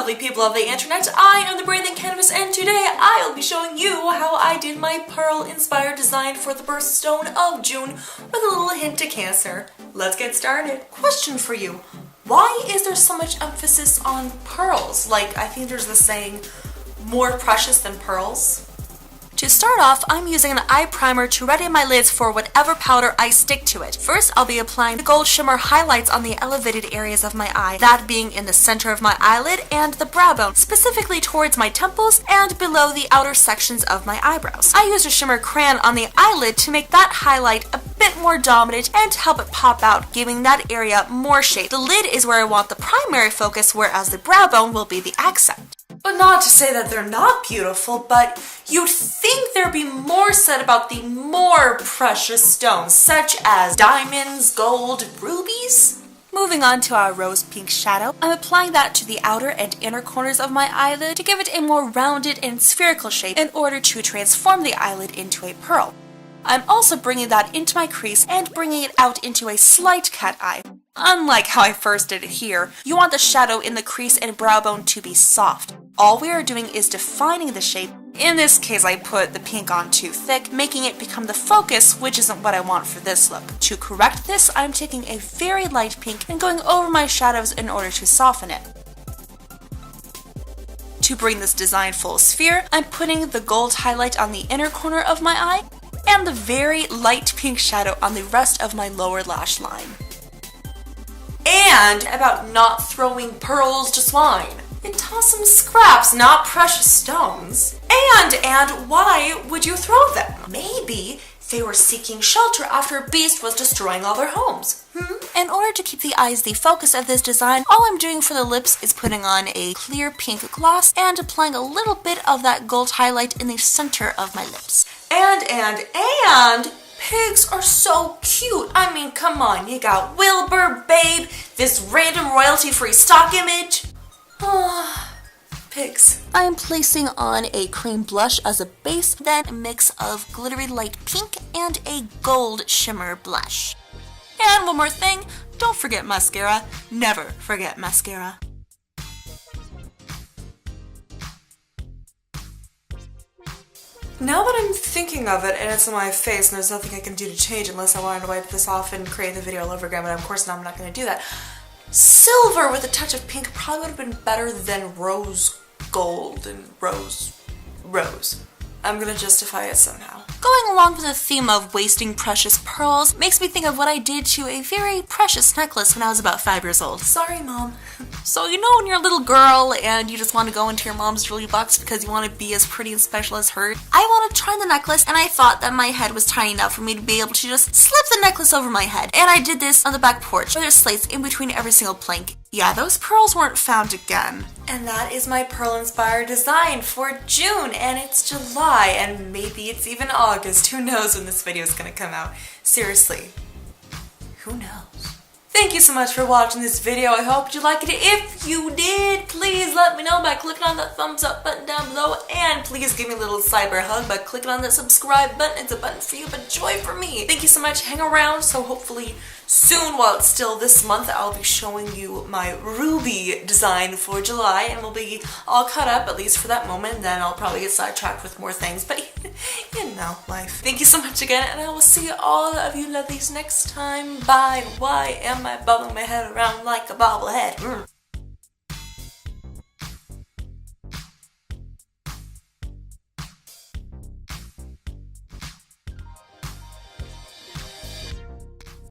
lovely people of the internet, I am the Breathing Canvas, and today I'll be showing you how I did my pearl-inspired design for the Birthstone of June with a little hint to Cancer. Let's get started. Question for you. Why is there so much emphasis on pearls? Like, I think there's the saying, more precious than pearls. To start off, I'm using an eye primer to ready my lids for whatever powder I stick to it. First, I'll be applying the gold shimmer highlights on the elevated areas of my eye, that being in the center of my eyelid and the brow bone, specifically towards my temples and below the outer sections of my eyebrows. I used a shimmer crayon on the eyelid to make that highlight a bit more dominant and to help it pop out, giving that area more shape. The lid is where I want the primary focus, whereas the brow bone will be the accent. But not to say that they're not beautiful, but you'd think there'd be more said about the more precious stones, such as diamonds, gold, rubies. Moving on to our rose pink shadow, I'm applying that to the outer and inner corners of my eyelid to give it a more rounded and spherical shape in order to transform the eyelid into a pearl. I'm also bringing that into my crease and bringing it out into a slight cat eye. Unlike how I first did it here, you want the shadow in the crease and brow bone to be soft. All we are doing is defining the shape. In this case, I put the pink on too thick, making it become the focus, which isn't what I want for this look. To correct this, I'm taking a very light pink and going over my shadows in order to soften it. To bring this design full sphere, I'm putting the gold highlight on the inner corner of my eye and the very light pink shadow on the rest of my lower lash line. And about not throwing pearls to swine. It tossed some scraps, not precious stones. And why would you throw them? Maybe they were seeking shelter after a beast was destroying all their homes. In order to keep the eyes the focus of this design, all I'm doing for the lips is putting on a clear pink gloss and applying a little bit of that gold highlight in the center of my lips. And pigs are so cute. I mean, come on, you got Wilbur, Babe, this random royalty-free stock image. Pigs. I am placing on a cream blush as a base, then a mix of glittery light pink and a gold shimmer blush. And one more thing, don't forget mascara. Never forget mascara. Now that I'm thinking of it and it's on my face and there's nothing I can do to change unless I wanted to wipe this off and create the video all over again, but of course now I'm not going to do that. Silver with a touch of pink probably would have been better than rose gold and rose. I'm gonna justify it somehow. Going along with the theme of wasting precious pearls makes me think of what I did to a very precious necklace when I was about 5 years old. Sorry, Mom. So you know when you're a little girl and you just want to go into your mom's jewelry box because you want to be as pretty and special as her? I wanted to try the necklace and I thought that my head was tiny enough for me to be able to just slip the necklace over my head. And I did this on the back porch where there's slates in between every single plank. Yeah, those pearls weren't found again. And that is my pearl-inspired design for June, and it's July, and maybe it's even August. Who knows when this video is gonna come out? Seriously, who knows? Thank you so much for watching this video. I hope you liked it. If you did, please let me know by clicking on that thumbs up button down below, and please give me a little cyber hug by clicking on that subscribe button. It's a button for you, but joy for me. Thank you so much. Hang around, so hopefully soon, while it's still this month, I'll be showing you my ruby design for July, and we'll be all caught up, at least for that moment. Then I'll probably get sidetracked with more things, but you know, life. Thank you so much again, and I will see all of you lovelies next time. Bye. Why am I bobbing my head around like a bobblehead?